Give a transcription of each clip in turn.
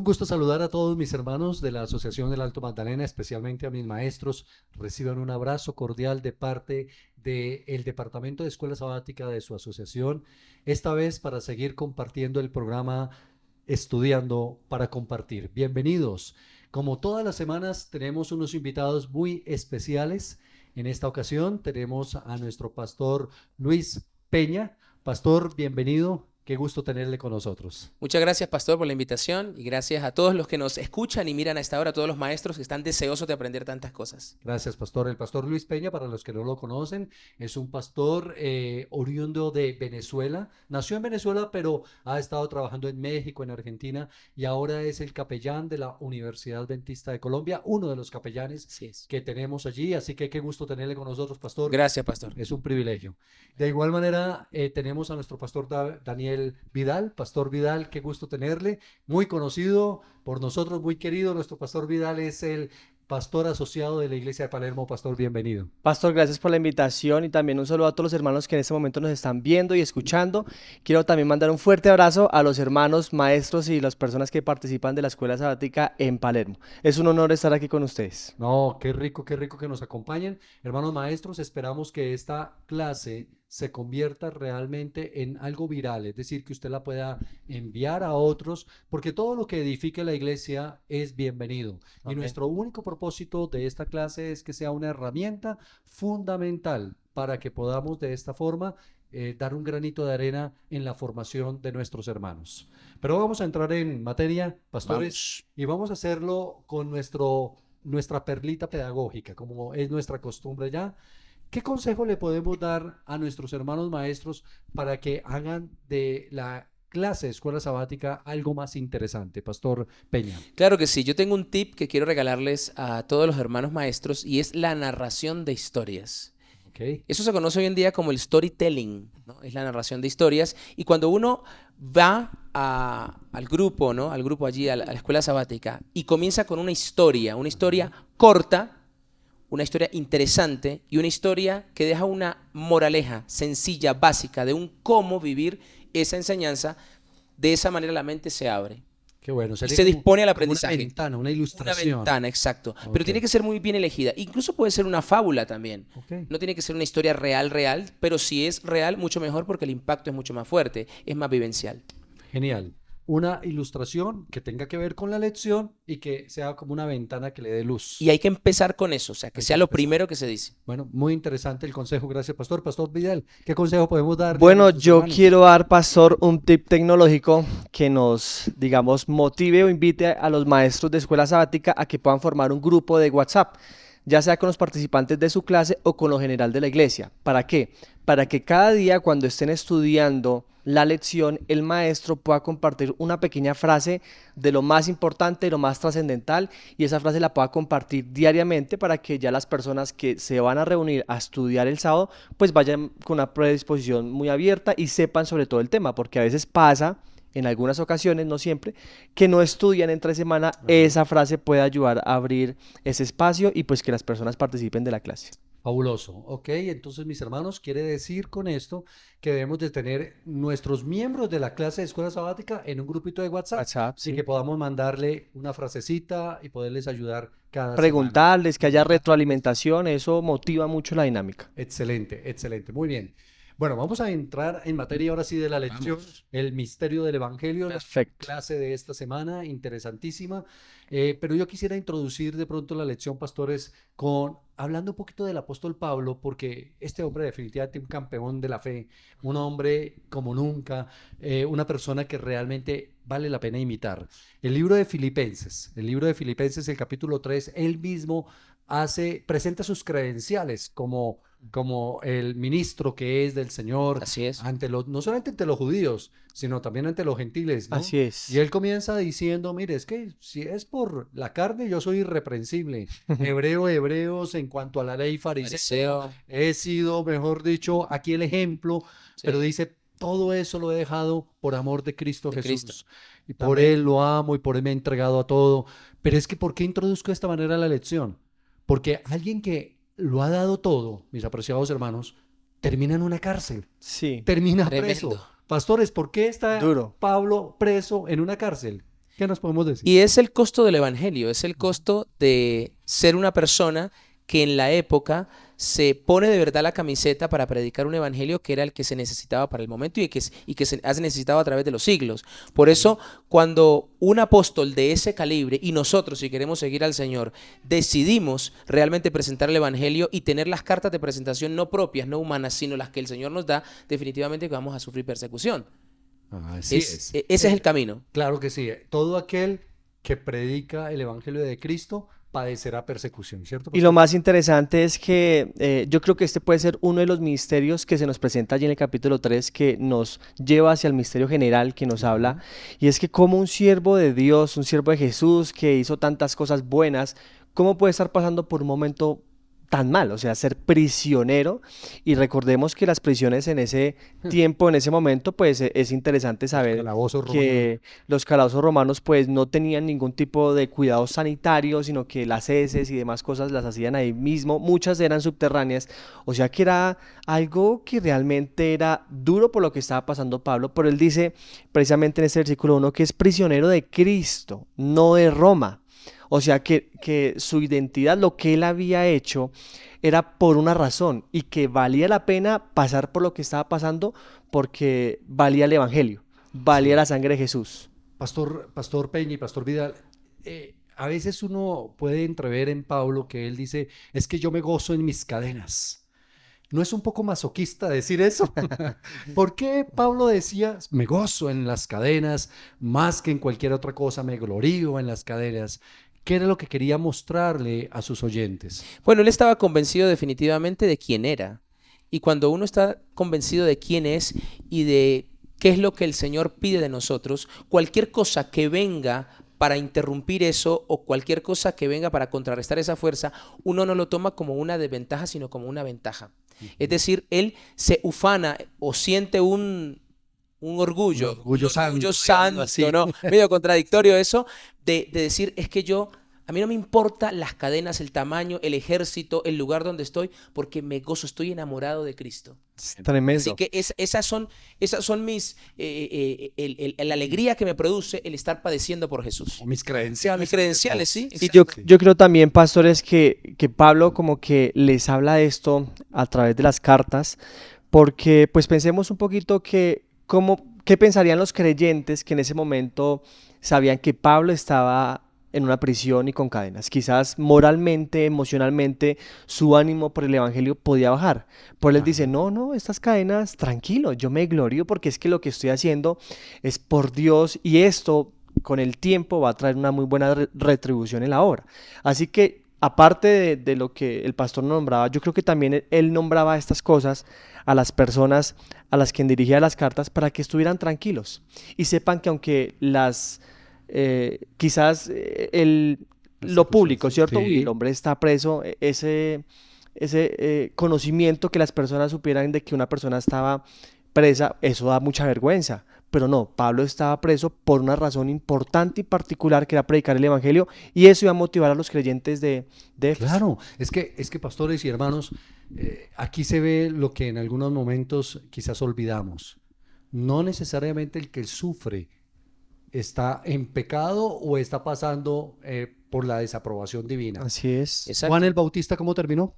un gusto saludar a todos mis hermanos de la Asociación del Alto Magdalena, especialmente a mis maestros. Reciban un abrazo cordial de parte del Departamento de Escuela Sabática de su asociación, esta vez para seguir compartiendo el programa Estudiando para Compartir. Bienvenidos. Como todas las semanas tenemos unos invitados muy especiales. En esta ocasión tenemos a nuestro pastor Luis Peña. Pastor, bienvenido. Qué gusto tenerle con nosotros. Muchas gracias, pastor, por la invitación y gracias a todos los que nos escuchan y miran a esta hora, a todos los maestros que están deseosos de aprender tantas cosas. Gracias, pastor. El pastor Luis Peña, para los que no lo conocen, es un pastor oriundo de Venezuela. Nació en Venezuela, pero ha estado trabajando en México, en Argentina, y ahora es el capellán de la Universidad Adventista de Colombia, uno de los capellanes Así es. que tenemos allí. Así que qué gusto tenerle con nosotros, pastor. Gracias, pastor. Es un privilegio. De igual manera, tenemos a nuestro pastor Daniel Vidal. Pastor Vidal, qué gusto tenerle. Muy conocido por nosotros, muy querido. Nuestro pastor Vidal es el pastor asociado de la iglesia de Palermo. Pastor, bienvenido. Pastor, gracias por la invitación y también un saludo a todos los hermanos que en este momento nos están viendo y escuchando. Quiero también mandar un fuerte abrazo a los hermanos, maestros y las personas que participan de la Escuela Sabática en Palermo. Es un honor estar aquí con ustedes. No, qué rico que nos acompañen. Hermanos maestros, esperamos que esta clase se convierta realmente en algo viral, es decir, que usted la pueda enviar a otros, porque todo lo que edifique la iglesia es bienvenido. Y nuestro único propósito de esta clase es que sea una herramienta fundamental para que podamos de esta forma dar un granito de arena en la formación de nuestros hermanos. Pero vamos a entrar en materia, pastores, y vamos a hacerlo con nuestra perlita pedagógica, como es nuestra costumbre ya. ¿Qué consejo le podemos dar a nuestros hermanos maestros para que hagan de la clase de escuela sabática algo más interesante, Pastor Peña? Claro que sí, yo tengo un tip que quiero regalarles a todos los hermanos maestros y es la narración de historias. Okay. Eso se conoce hoy en día como el storytelling, ¿no? Es la narración de historias y cuando uno va al grupo, ¿no? Al grupo allí, a la escuela sabática y comienza con una historia corta, una historia interesante y una historia que deja una moraleja sencilla, básica, de un cómo vivir esa enseñanza, de esa manera la mente se abre. Qué bueno. Y se dispone al como aprendizaje. Una ventana, una ilustración. Una ventana, exacto. Okay. Pero tiene que ser muy bien elegida. Incluso puede ser una fábula también. Okay. No tiene que ser una historia real, pero si es real, mucho mejor porque el impacto es mucho más fuerte, es más vivencial. Genial. Una ilustración que tenga que ver con la lección y que sea como una ventana que le dé luz. Y hay que empezar con eso, o sea, que sea lo primero que se dice. Bueno, muy interesante el consejo, gracias, pastor. Pastor Vidal, ¿qué consejo podemos dar? Bueno, yo quiero dar, pastor, un tip tecnológico que nos, digamos, motive o invite a los maestros de escuela sabática a que puedan formar un grupo de WhatsApp, ya sea con los participantes de su clase o con lo general de la iglesia. ¿Para qué? Para que cada día cuando estén estudiando la lección, el maestro pueda compartir una pequeña frase de lo más importante, de lo más trascendental, y esa frase la pueda compartir diariamente para que ya las personas que se van a reunir a estudiar el sábado, pues vayan con una predisposición muy abierta y sepan sobre todo el tema, porque a veces pasa, en algunas ocasiones, no siempre, que no estudian entre semana. Esa frase puede ayudar a abrir ese espacio y pues que las personas participen de la clase. Fabuloso. Ok, entonces mis hermanos, quiere decir con esto que debemos de tener nuestros miembros de la clase de escuela sabática en un grupito de WhatsApp Sí. y que podamos mandarle una frasecita y poderles ayudar cada Preguntarles, semana. que haya retroalimentación, eso motiva mucho la dinámica. Excelente, excelente, muy bien. Bueno, vamos a entrar en materia ahora sí de la lección, el misterio del Evangelio, Perfecto. la clase de esta semana, interesantísima. Pero yo quisiera introducir de pronto la lección, pastores, hablando un poquito del apóstol Pablo, porque este hombre definitivamente un campeón de la fe, un hombre como nunca, una persona que realmente vale la pena imitar. El libro de Filipenses, el capítulo 3, él mismo presenta sus credenciales como el ministro que es del Señor. Así es. No solamente ante los judíos, sino también ante los gentiles, ¿no? Así es. Y él comienza diciendo, mire, es que si es por la carne, yo soy irreprensible. Hebreos en cuanto a la ley fariseo. He sido, mejor dicho, aquí el ejemplo, sí. Pero dice, todo eso lo he dejado por amor de Cristo Jesús. Y por Él lo amo y por Él me he entregado a todo. Pero es que, ¿por qué introduzco de esta manera la lección? Porque alguien que lo ha dado todo, mis apreciados hermanos, termina en una cárcel. Sí. Termina preso. Pastores, ¿por qué está Duro. Pablo preso en una cárcel? ¿Qué nos podemos decir? Y es el costo del evangelio, es el costo de ser una persona que en la época se pone de verdad la camiseta para predicar un evangelio que era el que se necesitaba para el momento y que se ha necesitado a través de los siglos. Por eso, cuando un apóstol de ese calibre y nosotros, si queremos seguir al Señor, decidimos realmente presentar el evangelio y tener las cartas de presentación no propias, no humanas, sino las que el Señor nos da, definitivamente que vamos a sufrir persecución. Así es. Ese es el camino. Claro que sí. Todo aquel que predica el Evangelio de Cristo padecerá persecución, ¿cierto, Y lo pastor? más interesante es que yo creo que este puede ser uno de los misterios que se nos presenta allí en el capítulo 3, que nos lleva hacia el misterio general que nos habla, y es que como un siervo de Dios, un siervo de Jesús que hizo tantas cosas buenas, ¿cómo puede estar pasando por un momento tan mal? O sea, ser prisionero, y recordemos que las prisiones en ese tiempo, en ese momento, pues es interesante saber Calabozos romanos. que los calabozos romanos pues no tenían ningún tipo de cuidado sanitario, sino que las heces y demás cosas las hacían ahí mismo, muchas eran subterráneas, o sea que era algo que realmente era duro por lo que estaba pasando Pablo, pero él dice precisamente en este versículo 1 que es prisionero de Cristo, no de Roma. O sea que su identidad, lo que él había hecho, era por una razón y que valía la pena pasar por lo que estaba pasando porque valía el Evangelio, valía Sí. la sangre de Jesús. Pastor Peña y Pastor Vidal, a veces uno puede entrever en Pablo que él dice, es que yo me gozo en mis cadenas. ¿No es un poco masoquista decir eso? ¿Por qué Pablo decía, me gozo en las cadenas, más que en cualquier otra cosa, me glorío en las cadenas? ¿Qué era lo que quería mostrarle a sus oyentes? Bueno, él estaba convencido definitivamente de quién era. Y cuando uno está convencido de quién es y de qué es lo que el Señor pide de nosotros, cualquier cosa que venga para interrumpir eso o cualquier cosa que venga para contrarrestar esa fuerza, uno no lo toma como una desventaja, sino como una ventaja. Es decir, él se ufana o siente un orgullo, orgullo santo, digámoslo santo, así. ¿no? Medio contradictorio eso, de decir, es que a mí no me importa las cadenas, el tamaño, el ejército, el lugar donde estoy, porque me gozo, estoy enamorado de Cristo. Tremendo. Así que esas son mis, la alegría que me produce el estar padeciendo por Jesús. O mis credenciales. Mis credenciales, sí. Y yo creo también, pastores, que Pablo como que les habla de esto a través de las cartas, porque pues pensemos un poquito qué pensarían los creyentes que en ese momento sabían que Pablo estaba en una prisión y con cadenas. Quizás moralmente, emocionalmente, su ánimo por el evangelio podía bajar. Pues él dice, no, estas cadenas, tranquilo, yo me glorío porque es que lo que estoy haciendo es por Dios y esto con el tiempo va a traer una muy buena retribución en la obra. Así que aparte de lo que el pastor nombraba, yo creo que también él nombraba estas cosas a las personas a las que dirigía las cartas para que estuvieran tranquilos y sepan que aunque quizás lo público, ¿cierto? Sí. Uy, el hombre está preso, ese conocimiento que las personas supieran de que una persona estaba presa, eso da mucha vergüenza. Pero no, Pablo estaba preso por una razón importante y particular que era predicar el evangelio y eso iba a motivar a los creyentes de Éfeso. Claro, es que pastores y hermanos, aquí se ve lo que en algunos momentos quizás olvidamos. No necesariamente el que sufre está en pecado o está pasando por la desaprobación divina. Así es. Exacto. Juan el Bautista, ¿cómo terminó?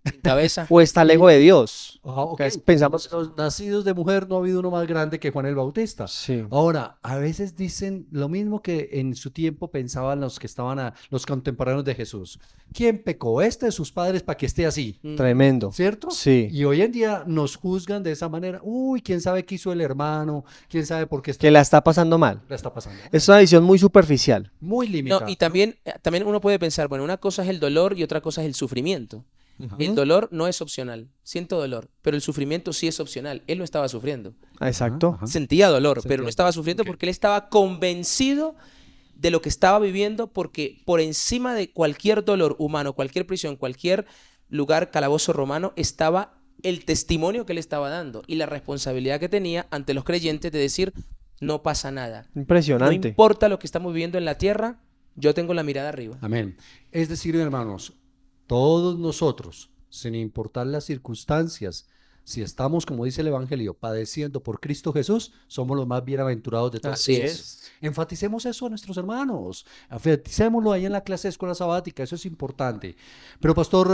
Sin cabeza. O está lejos de Dios. Ok. Pensamos, Los nacidos de mujer no ha habido uno más grande que Juan el Bautista. sí. Ahora, a veces dicen lo mismo que en su tiempo pensaban los que estaban los contemporáneos de Jesús. ¿Quién pecó? Este de sus padres para que esté así, Tremendo. ¿cierto? Sí. Y hoy en día nos juzgan de esa manera. Uy, quién sabe qué hizo el hermano, quién sabe por qué Que la está pasando mal. la está pasando. Es una visión muy superficial. Muy No, limitada. y también uno puede pensar, bueno, una cosa es el dolor y otra cosa es el sufrimiento. El dolor no es opcional. Siento dolor, pero el sufrimiento sí es opcional. Él no estaba sufriendo. Exacto. Ajá. Sentía dolor, Sentía pero no estaba dolor, sufriendo ok. porque él estaba convencido de lo que estaba viviendo, porque por encima de cualquier dolor humano, cualquier prisión, cualquier lugar, calabozo romano, estaba el testimonio que él estaba dando y la responsabilidad que tenía ante los creyentes de decir, no pasa nada. No Impresionante. importa lo que estamos viviendo en la tierra, yo tengo la mirada arriba. Amén. Es decir, hermanos, todos nosotros, sin importar las circunstancias, si estamos, como dice el Evangelio, padeciendo por Cristo Jesús, somos los más bienaventurados de todos. Así es. Enfaticemos eso a nuestros hermanos, enfaticémoslo ahí en la clase de escuela sabática, eso es importante. Pero Pastor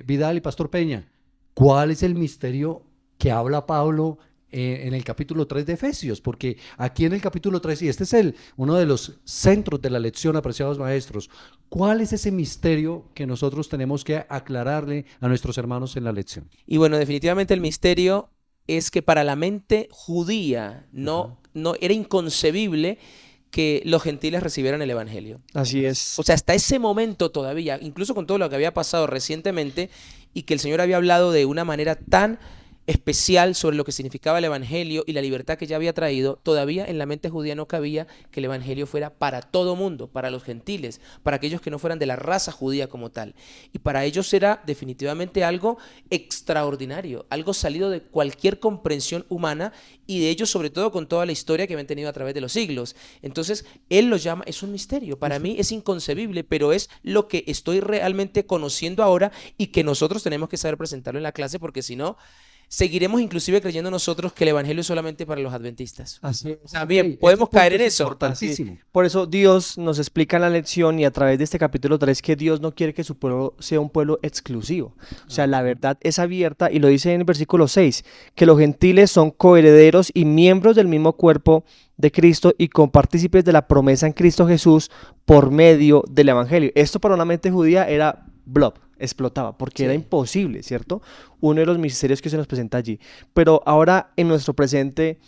Vidal y Pastor Peña, ¿cuál es el misterio que habla Pablo en el capítulo 3 de Efesios? Porque aquí en el capítulo 3, y este es uno de los centros de la lección, apreciados maestros, ¿cuál es ese misterio que nosotros tenemos que aclararle a nuestros hermanos en la lección? Y bueno, definitivamente el misterio es que para la mente judía no era inconcebible que los gentiles recibieran el evangelio. Así es. O sea, hasta ese momento todavía, incluso con todo lo que había pasado recientemente y que el Señor había hablado de una manera tan especial sobre lo que significaba el evangelio y la libertad que ya había traído, todavía en la mente judía no cabía que el evangelio fuera para todo mundo, para los gentiles, para aquellos que no fueran de la raza judía como tal. Y para ellos era definitivamente algo extraordinario, algo salido de cualquier comprensión humana y de ellos sobre todo con toda la historia que habían tenido a través de los siglos. Entonces, él lo llama, es un misterio, para mí es inconcebible, pero es lo que estoy realmente conociendo ahora y que nosotros tenemos que saber presentarlo en la clase, porque si no, seguiremos inclusive creyendo nosotros que el evangelio es solamente para los adventistas. Así es. También podemos caer en eso. Importantísimo. Por eso Dios nos explica en la lección y a través de este capítulo 3 que Dios no quiere que su pueblo sea un pueblo exclusivo. O sea, la verdad es abierta y lo dice en el versículo 6, que los gentiles son coherederos y miembros del mismo cuerpo de Cristo y compartícipes de la promesa en Cristo Jesús por medio del evangelio. Esto para una mente judía era explotaba, porque era imposible, ¿cierto? Uno de los misterios que se nos presenta allí. Pero ahora en nuestro presente,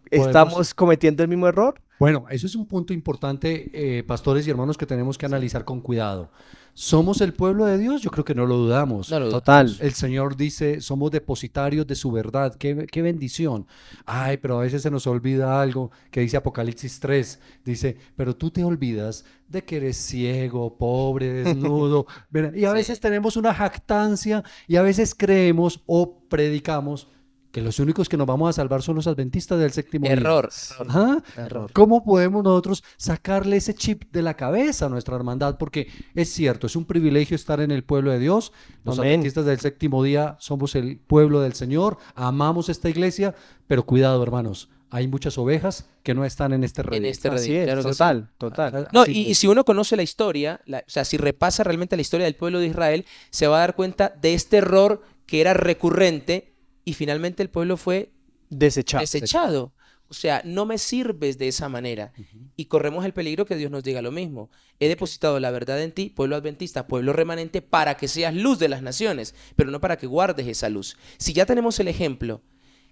¿estamos cometiendo el mismo error? Bueno, eso es un punto importante, pastores y hermanos, que tenemos que analizar con cuidado. ¿Somos el pueblo de Dios? Yo creo que no lo dudamos. No lo dudamos. Total. El Señor dice, somos depositarios de su verdad. ¡Qué bendición! Ay, pero a veces se nos olvida algo que dice Apocalipsis 3. Dice, pero tú te olvidas de que eres ciego, pobre, desnudo. Y a veces tenemos una jactancia y a veces creemos o predicamos que los únicos que nos vamos a salvar son los adventistas del séptimo día. Error. Error. ¿Cómo podemos nosotros sacarle ese chip de la cabeza a nuestra hermandad? Porque es cierto, es un privilegio estar en el pueblo de Dios. Los adventistas del séptimo día somos el pueblo del Señor, amamos esta iglesia, pero cuidado, hermanos, hay muchas ovejas que no están en este redil. En este Así redil, es, claro que total, total. No, Así y es. si uno conoce la historia, o sea, si repasa realmente la historia del pueblo de Israel, se va a dar cuenta de este error que era recurrente y finalmente el pueblo fue desechado. O sea, no me sirves de esa manera. Y corremos el peligro que Dios nos diga lo mismo. He depositado la verdad en ti, pueblo adventista, pueblo remanente, para que seas luz de las naciones, pero no para que guardes esa luz. Si ya tenemos el ejemplo,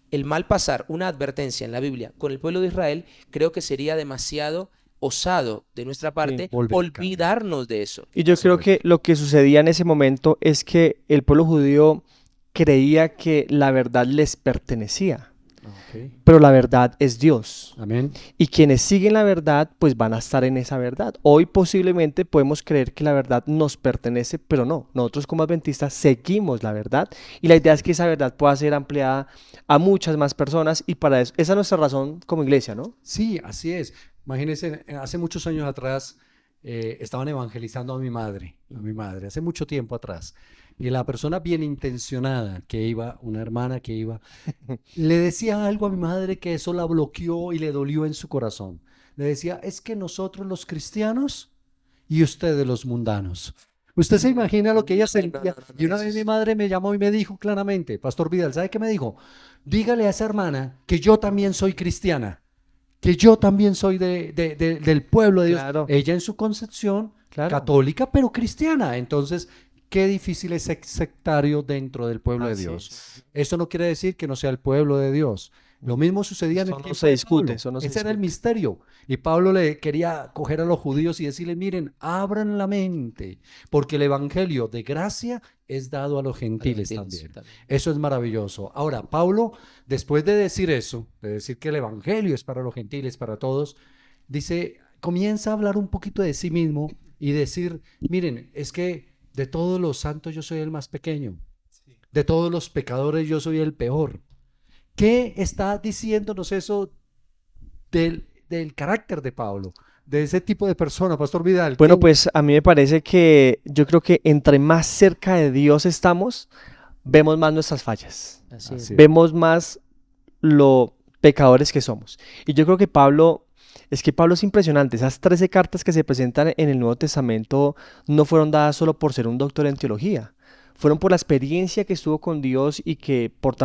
el mal pasar, una advertencia en la Biblia con el pueblo de Israel, creo que sería demasiado osado de nuestra parte olvidarnos de eso. Y yo creo que lo que sucedía en ese momento es que el pueblo judío creía que la verdad les pertenecía. Pero la verdad es Dios. Amén. Y quienes siguen la verdad, pues van a estar en esa verdad. Hoy posiblemente podemos creer que la verdad nos pertenece, pero no. Nosotros como adventistas seguimos la verdad y la idea es que esa verdad pueda ser ampliada a muchas más personas y para eso, esa es nuestra razón como iglesia, ¿no? Sí, así es. Imagínense, hace muchos años atrás estaban evangelizando a mi madre, hace mucho tiempo atrás. Y la persona bien intencionada que iba, una hermana que iba, le decía algo a mi madre que eso la bloqueó y le dolió en su corazón. Le decía, es que nosotros los cristianos y ustedes los mundanos. Usted se imagina lo que ella sentía. Y una vez mi madre me llamó y me dijo claramente, Pastor Vidal, ¿sabe qué me dijo? Dígale a esa hermana que yo también soy cristiana, que yo también soy del pueblo de Dios. Claro. Ella en su concepción católica, pero cristiana. Entonces, qué difícil es ser sectario dentro del pueblo de Dios. Eso no quiere decir que no sea el pueblo de Dios. Lo mismo sucedía en el tiempo de Pablo. Ese era el misterio. Y Pablo le quería coger a los judíos y decirle, miren, abran la mente, porque el evangelio de gracia es dado a los gentiles también. Eso es maravilloso. Ahora, Pablo, después de decir eso, de decir que el evangelio es para los gentiles, para todos, dice, comienza a hablar un poquito de sí mismo y decir, miren, es que de todos los santos yo soy el más pequeño. De todos los pecadores yo soy el peor. ¿Qué está diciéndonos eso del carácter de Pablo? De ese tipo de persona, Pastor Vidal. Bueno, pues a mí me parece que yo creo que entre más cerca de Dios estamos, vemos más nuestras fallas, Así es. Así es. vemos más lo pecadores que somos. Y yo creo que Pablo es impresionante. Esas 13 cartas que se presentan en el Nuevo Testamento no fueron dadas solo por ser un doctor en teología. Fueron por la experiencia que estuvo con Dios y que por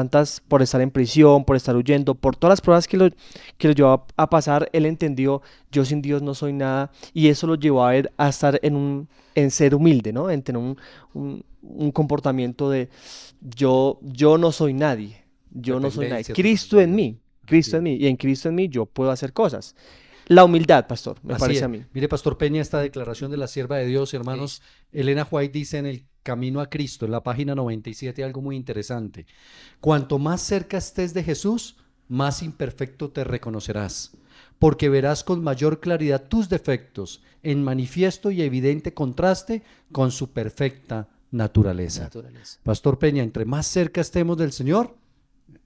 estar en prisión, por estar huyendo, por todas las pruebas que lo llevó a pasar, él entendió, yo sin Dios no soy nada, y eso lo llevó a él a estar en ser humilde, ¿no? En tener un comportamiento de yo no soy nadie, yo no soy nadie. Dependencia Cristo en total de mí, Dios. Cristo en mí, y en Cristo en mí yo puedo hacer cosas. La humildad, pastor, me Así parece es. a mí. Mire, Pastor Peña, esta declaración de la sierva de Dios, hermanos, Elena White dice en el Camino a Cristo, en la página 97, algo muy interesante. Cuanto más cerca estés de Jesús, más imperfecto te reconocerás, porque verás con mayor claridad tus defectos, en manifiesto y evidente contraste con su perfecta naturaleza. Naturaleza. Pastor Peña, entre más cerca estemos del Señor,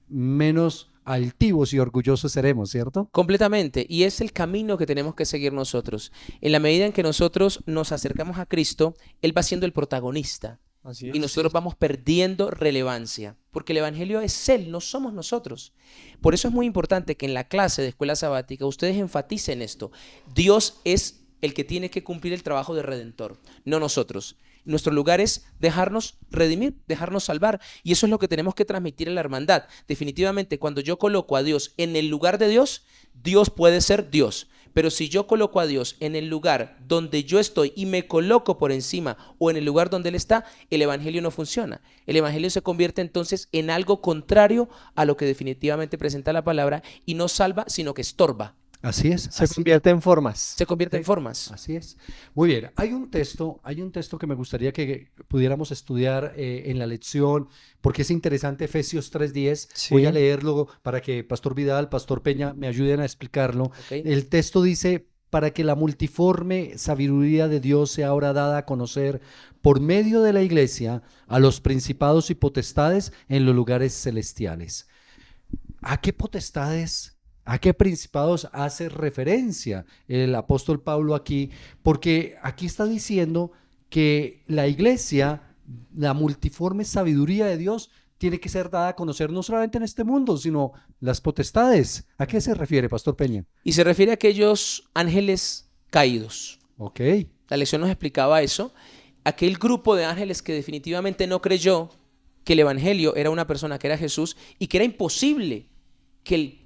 menos altivos y orgullosos seremos, ¿cierto? Completamente, y es el camino que tenemos que seguir nosotros. En la medida en que nosotros nos acercamos a Cristo, Él va siendo el protagonista Así y nosotros vamos perdiendo relevancia, porque el Evangelio es Él, no somos nosotros. Por eso es muy importante que en la clase de escuela sabática ustedes enfaticen esto. Dios es el que tiene que cumplir el trabajo de redentor, no nosotros. Nuestro lugar es dejarnos redimir, dejarnos salvar. Y eso es lo que tenemos que transmitir en la hermandad. Definitivamente, cuando yo coloco a Dios en el lugar de Dios, Dios puede ser Dios. Pero si yo coloco a Dios en el lugar donde yo estoy y me coloco por encima o en el lugar donde Él está, el Evangelio no funciona. El Evangelio se convierte entonces en algo contrario a lo que definitivamente presenta la palabra y no salva, sino que estorba. Así es. se convierte en formas. Se convierte en formas. Así es. Muy bien. Hay un texto que me gustaría que pudiéramos estudiar en la lección, porque es interesante, Efesios 3:10. Sí. Voy a leerlo para que Pastor Vidal, Pastor Peña me ayuden a explicarlo. ¿Ok? El texto dice, para que la multiforme sabiduría de Dios sea ahora dada a conocer por medio de la iglesia a los principados y potestades en los lugares celestiales. ¿A qué potestades, a qué principados hace referencia el apóstol Pablo aquí? Porque aquí está diciendo que la iglesia, la multiforme sabiduría de Dios, tiene que ser dada a conocer no solamente en este mundo, sino las potestades. ¿A qué se refiere, Pastor Peña? Y se refiere a aquellos ángeles caídos. Ok, La lección nos explicaba eso. Aquel grupo de ángeles que definitivamente no creyó que el Evangelio era una persona, que era Jesús, y que era imposible que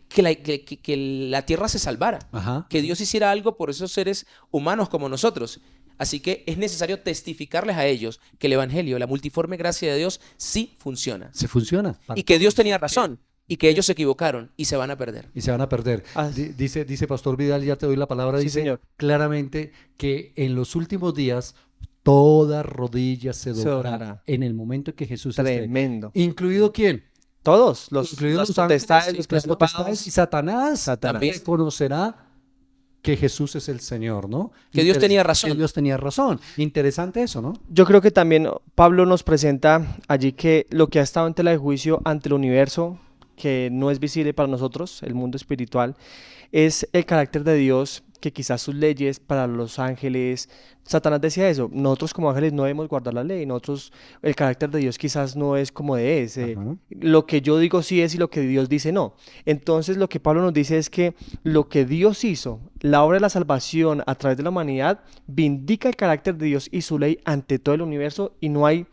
la tierra se salvara, ajá. que Dios hiciera algo por esos seres humanos como nosotros. Así que es necesario testificarles a ellos que el Evangelio, la multiforme gracia de Dios, sí funciona. Se funciona. Y que Dios tenía razón y que ellos se equivocaron y se van a perder. Y se van a perder. Ah. Dice Pastor Vidal, ya te doy la palabra, Sí, dice señor. claramente que en los últimos días toda rodilla se Se doblará doblará. en el momento en que Jesús esté. Tremendo. ¿Incluido quién? Todos, las Incluidos los potestades, ángeles, los las potestades y Satanás. Satanás. También reconocerá que Jesús es el Señor, ¿no? Que Dios tenía razón. Que Dios tenía razón. Interesante eso, ¿no? Yo creo que también Pablo nos presenta allí que lo que ha estado en tela de juicio ante el universo, que no es visible para nosotros, el mundo espiritual, es el carácter de Dios, que quizás sus leyes para los ángeles, Satanás decía eso, nosotros como ángeles no debemos guardar la ley, nosotros, el carácter de Dios quizás no es como de ese, Ajá. lo que yo digo sí es y lo que Dios dice no. Entonces lo que Pablo nos dice es que lo que Dios hizo, la obra de la salvación a través de la humanidad, vindica el carácter de Dios y su ley ante todo el universo y no hay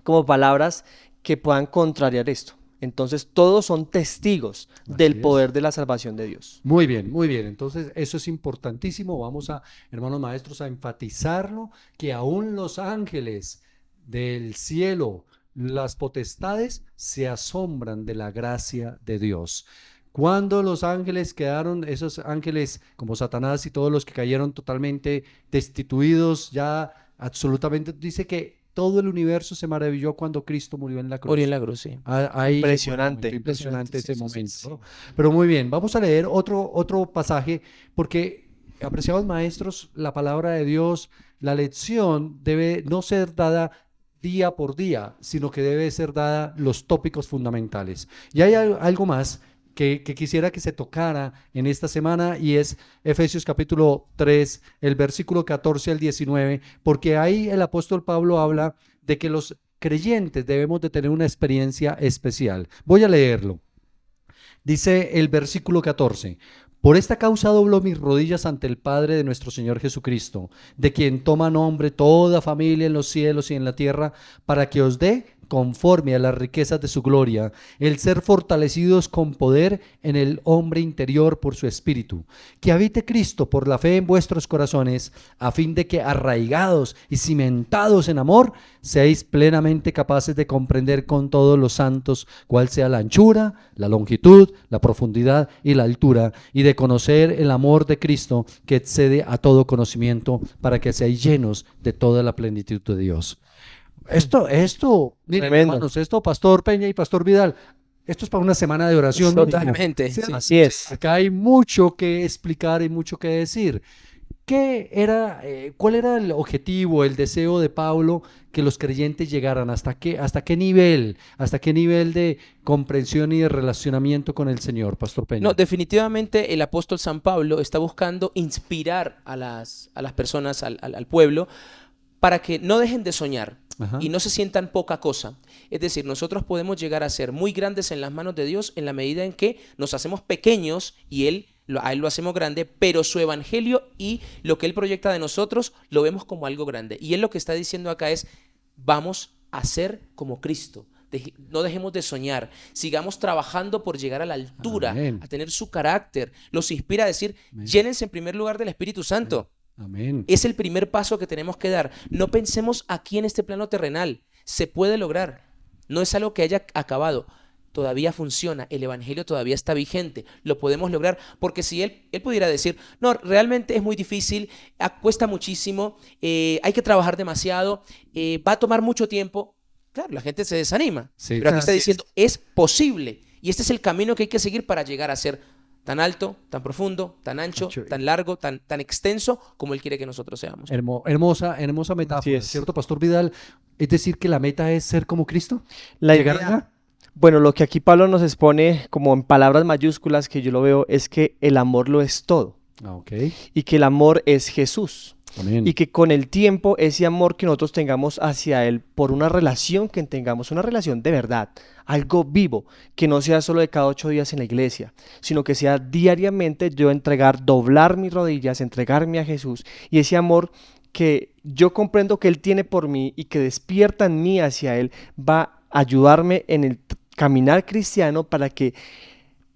como palabras que puedan contrariar esto. Entonces todos son testigos del es. poder de la salvación de Dios. Muy bien, muy bien. Entonces, eso es importantísimo. Vamos a, hermanos maestros, a enfatizarlo, que aún los ángeles del cielo, las potestades, se asombran de la gracia de Dios. Cuando los ángeles quedaron, esos ángeles como Satanás y todos los que cayeron totalmente destituidos, ya absolutamente, dice que todo el universo se maravilló cuando Cristo murió en la cruz. Murió en la cruz, sí. Ahí Impresionante. fue un momento impresionante ese Sí, sí, momento, sí, ¿no? Pero muy bien, vamos a leer otro pasaje, porque, apreciados maestros, la palabra de Dios, la lección debe no ser dada día por día, sino que debe ser dada los tópicos fundamentales. Y hay algo más que quisiera que se tocara en esta semana, y es Efesios capítulo 3, el versículo 14 al 19, porque ahí el apóstol Pablo habla de que los creyentes debemos de tener una experiencia especial. Voy a leerlo. Dice el versículo 14. Por esta causa doblo mis rodillas ante el Padre de nuestro Señor Jesucristo, de quien toma nombre toda familia en los cielos y en la tierra, para que os dé, conforme a las riquezas de su gloria, el ser fortalecidos con poder en el hombre interior por su espíritu, que habite Cristo por la fe en vuestros corazones, a fin de que arraigados y cimentados en amor, seáis plenamente capaces de comprender con todos los santos cuál sea la anchura, la longitud, la profundidad y la altura, y de conocer el amor de Cristo que excede a todo conocimiento, para que seáis llenos de toda la plenitud de Dios. Miren, Tremendo. hermanos, esto, Pastor Peña y Pastor Vidal, esto es para una semana de oración. Totalmente. mínimo. Sí. Así es. Acá hay mucho que explicar y mucho que decir. ¿Cuál era el objetivo, el deseo de Pablo que los creyentes llegaran? ¿Hasta qué nivel de comprensión y de relacionamiento con el Señor, Pastor Peña? No, definitivamente el apóstol San Pablo está buscando inspirar a las personas, al pueblo, para que no dejen de soñar Ajá. y no se sientan poca cosa. Es decir, nosotros podemos llegar a ser muy grandes en las manos de Dios en la medida en que nos hacemos pequeños y a Él lo hacemos grande, pero su evangelio y lo que Él proyecta de nosotros lo vemos como algo grande. Y Él lo que está diciendo acá es, vamos a ser como Cristo. No dejemos de soñar, sigamos trabajando por llegar a la altura, Amén. a tener su carácter. Los inspira a decir, Amén. llénense en primer lugar del Espíritu Santo. Amén. Es el primer paso que tenemos que dar. No pensemos aquí en este plano terrenal. Se puede lograr. No es algo que haya acabado. Todavía funciona. El evangelio todavía está vigente. Lo podemos lograr. Porque si él pudiera decir, no, realmente es muy difícil, cuesta muchísimo, hay que trabajar demasiado, va a tomar mucho tiempo. Claro, la gente se desanima. Sí. Pero aquí está Así diciendo, es posible. Y este es el camino que hay que seguir para llegar a ser tan alto, tan profundo, tan ancho, Ancho. tan largo, tan extenso como Él quiere que nosotros seamos. Hermosa Así metáfora, es. ¿cierto, Pastor Vidal? Es decir, que la meta es ser como Cristo. La ¿Llegar idea- allá? Bueno, lo que aquí Pablo nos expone como en palabras mayúsculas que yo lo veo es que el amor lo es todo Ok. y que el amor es Jesús. Amén. Y que con el tiempo ese amor que nosotros tengamos hacia Él por una relación que tengamos, una relación de verdad, algo vivo, que no sea solo de cada 8 días en la iglesia, sino que sea diariamente yo doblar mis rodillas, entregarme a Jesús, y ese amor que yo comprendo que Él tiene por mí y que despierta en mí hacia Él va a ayudarme en el caminar cristiano para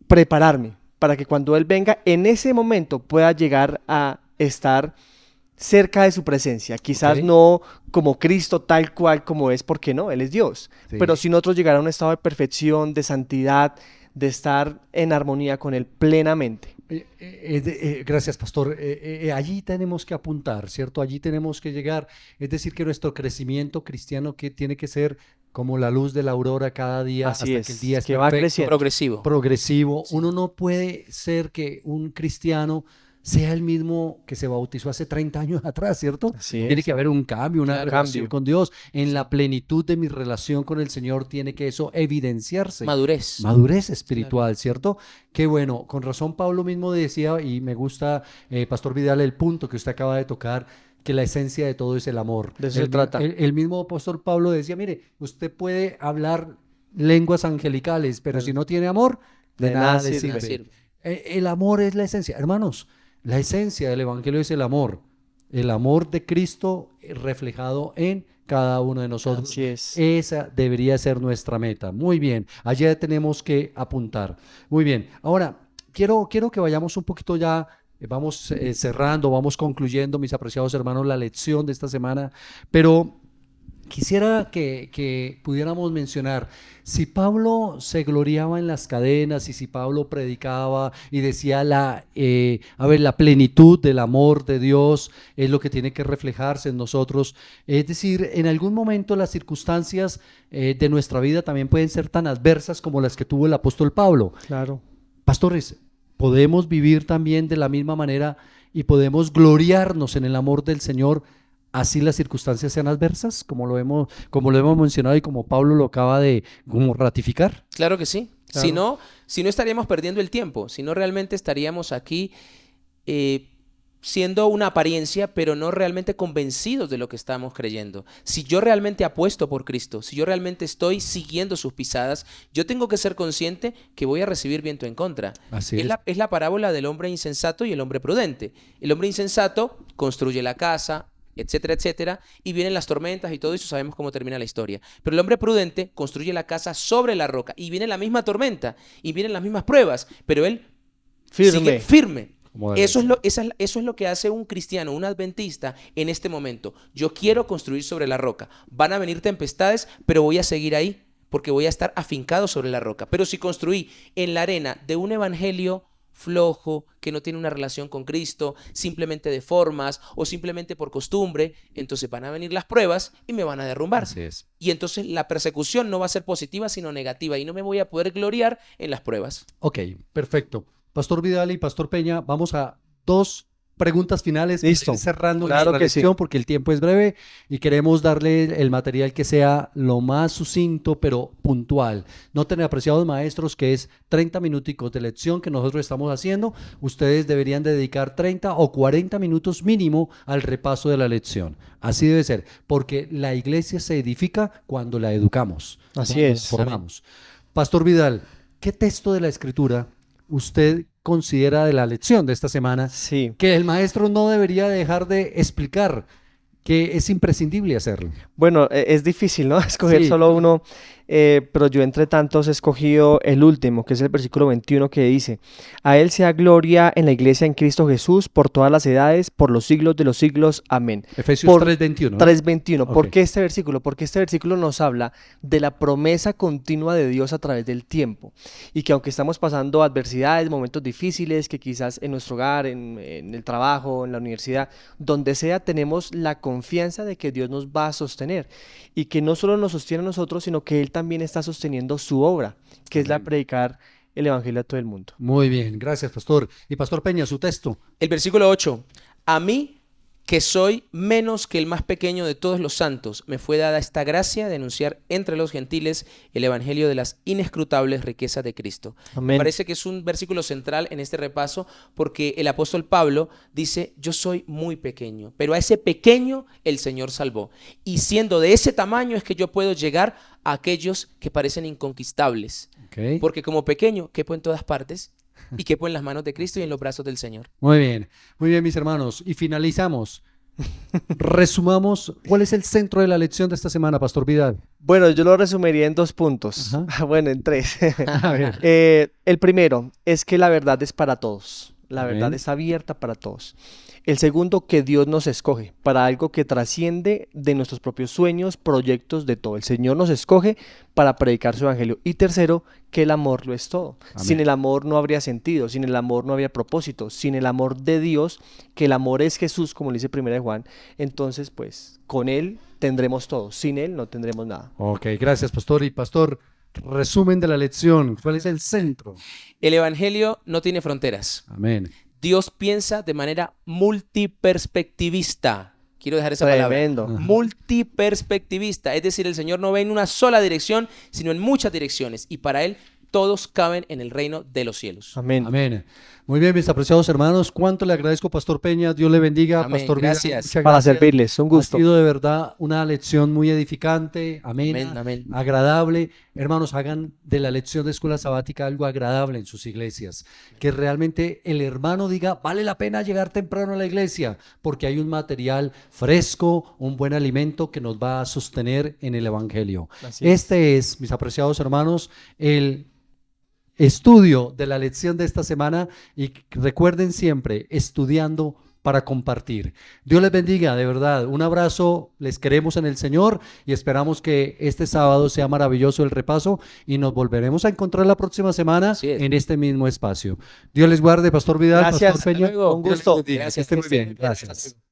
prepararme, para que cuando Él venga en ese momento pueda llegar a estar cerca de su presencia, quizás Ok. no como Cristo tal cual como es, porque no, Él es Dios, Sí. pero si nosotros llegar a un estado de perfección, de santidad, de estar en armonía con Él plenamente. Gracias, Pastor. Allí tenemos que apuntar, ¿cierto? Allí tenemos que llegar. Es decir, que nuestro crecimiento cristiano que tiene que ser como la luz de la aurora cada día Así hasta es, que el día que esté va perfecto, creciendo. Progresivo. progresivo. Uno no puede ser que un cristiano sea el mismo que se bautizó hace 30 años atrás, ¿cierto? Así Tiene es. que haber un cambio, una Claro. relación Cambio. con Dios. En la plenitud de mi relación con el Señor tiene que eso evidenciarse. Madurez. Madurez espiritual, ¿cierto? Qué bueno, con razón Pablo mismo decía, y me gusta, Pastor Vidal, el punto que usted acaba de tocar, que la esencia de todo es el amor. De eso se El, trata. el mismo apóstol Pablo decía, mire, usted puede hablar lenguas angelicales, pero si no tiene amor, de nada le sirve. sirve. Nada sirve. El amor es la esencia. Hermanos, la esencia del evangelio es el amor. El amor de Cristo reflejado en cada uno de nosotros. Así es. Esa debería ser nuestra meta. Muy bien, allá tenemos que apuntar. Muy bien, ahora quiero que vayamos un poquito ya, vamos cerrando, vamos concluyendo, mis apreciados hermanos, la lección de esta semana, pero quisiera que pudiéramos mencionar, si Pablo se gloriaba en las cadenas y si Pablo predicaba y decía la plenitud del amor de Dios es lo que tiene que reflejarse en nosotros, es decir, en algún momento las circunstancias de nuestra vida también pueden ser tan adversas como las que tuvo el apóstol Pablo. Claro. Pastores, podemos vivir también de la misma manera y podemos gloriarnos en el amor del Señor así las circunstancias sean adversas, como lo hemos mencionado y como Pablo lo acaba de como ratificar. Claro que sí. Claro. Si no estaríamos perdiendo el tiempo, si no realmente estaríamos aquí siendo una apariencia, pero no realmente convencidos de lo que estamos creyendo. Si yo realmente apuesto por Cristo, si yo realmente estoy siguiendo sus pisadas, yo tengo que ser consciente que voy a recibir viento en contra. Así es. Es la parábola del hombre insensato y el hombre prudente. El hombre insensato construye la casa, etcétera, etcétera, y vienen las tormentas y todo eso, sabemos cómo termina la historia. Pero el hombre prudente construye la casa sobre la roca y viene la misma tormenta y vienen las mismas pruebas, pero él sigue firme. Eso es lo que hace un cristiano, un adventista en este momento. Yo quiero construir sobre la roca. Van a venir tempestades, pero voy a seguir ahí porque voy a estar afincado sobre la roca. Pero si construí en la arena de un evangelio flojo, que no tiene una relación con Cristo, simplemente de formas o simplemente por costumbre, entonces van a venir las pruebas y me van a derrumbar. Así es. Y entonces la persecución no va a ser positiva, sino negativa, y no me voy a poder gloriar en las pruebas. Ok, perfecto. Pastor Vidal y Pastor Peña, vamos a 2 preguntas finales. Listo. Para ir cerrando Claro nuestra que sí. lección porque el tiempo es breve y queremos darle el material que sea lo más sucinto pero puntual. Noten, apreciados maestros, que es 30 minuticos de lección que nosotros estamos haciendo. Ustedes deberían dedicar 30 o 40 minutos mínimo al repaso de la lección. Así debe ser, porque la iglesia se edifica cuando la educamos. Así cuando es. la formamos. Pastor Vidal, ¿qué texto de la Escritura usted considera de la lección de esta semana Sí. que el maestro no debería dejar de explicar, que es imprescindible hacerlo? Bueno, es difícil, ¿no? Escoger Sí. solo uno, pero yo entre tantos he escogido el último, que es el versículo 21, que dice: a Él sea gloria en la iglesia en Cristo Jesús por todas las edades, por los siglos de los siglos. Amén. Efesios Por 3:21. 3:21. ¿Por Ok. qué este versículo? Porque este versículo nos habla de la promesa continua de Dios a través del tiempo. Y que aunque estamos pasando adversidades, momentos difíciles, que quizás en nuestro hogar, en el trabajo, en la universidad, donde sea, tenemos la confianza de que Dios nos va a sostener. Y que no solo nos sostiene a nosotros, sino que Él también está sosteniendo su obra, que es la Amén. predicar el evangelio a todo el mundo. Muy bien, gracias, pastor. Y Pastor Peña, su texto. El versículo 8. A mí, que soy menos que el más pequeño de todos los santos, me fue dada esta gracia de anunciar entre los gentiles el evangelio de las inescrutables riquezas de Cristo. Me Amén. parece que es un versículo central en este repaso porque el apóstol Pablo dice: yo soy muy pequeño, pero a ese pequeño el Señor salvó. Y siendo de ese tamaño es que yo puedo llegar a aquellos que parecen inconquistables. Ok. Porque como pequeño quepo en todas partes y quepo en las manos de Cristo y en los brazos del Señor. Muy bien, mis hermanos. Y finalizamos. Resumamos, ¿cuál es el centro de la lección de esta semana, Pastor Vidal? Bueno, yo lo resumiría en 2 puntos. Ajá. Bueno, en 3. A ver. El primero es que la verdad es para todos. La Amén. verdad es abierta para todos. El segundo, que Dios nos escoge para algo que trasciende de nuestros propios sueños, proyectos, de todo. El Señor nos escoge para predicar su evangelio. Y tercero, que el amor lo es todo. Amén. Sin el amor no habría sentido, sin el amor no habría propósito, sin el amor de Dios, que el amor es Jesús, como le dice 1 Juan. Entonces, pues, con Él tendremos todo. Sin Él no tendremos nada. Ok, gracias, pastor. Y pastor, resumen de la lección. ¿Cuál es el centro? El evangelio no tiene fronteras. Amén. Dios piensa de manera multiperspectivista. Quiero dejar esa palabra. Tremendo. Multiperspectivista. Es decir, el Señor no ve en una sola dirección, sino en muchas direcciones. Y para Él todos caben en el reino de los cielos. Amén. Amén. Muy bien, mis apreciados hermanos. Cuánto le agradezco, Pastor Peña. Dios le bendiga. Amén. Pastor Vidal, Gracias. muchas Para gracias. servirles, un gusto. Ha sido de verdad una lección muy edificante, amena, Amén, amén. agradable. Hermanos, hagan de la lección de escuela sabática algo agradable en sus iglesias. Que realmente el hermano diga: vale la pena llegar temprano a la iglesia, porque hay un material fresco, un buen alimento que nos va a sostener en el evangelio. Así es. Este es, mis apreciados hermanos, el estudio de la lección de esta semana, y recuerden siempre, estudiando para compartir. Dios les bendiga, de verdad. Un abrazo, les queremos en el Señor y esperamos que este sábado sea maravilloso el repaso y nos volveremos a encontrar la próxima semana Así es. en este mismo espacio. Dios les guarde, Pastor Vidal, Gracias. Pastor Peña. Hasta luego. Un Dios les gusto. bendiga. Gracias. Que esté muy bien. Gracias. Gracias.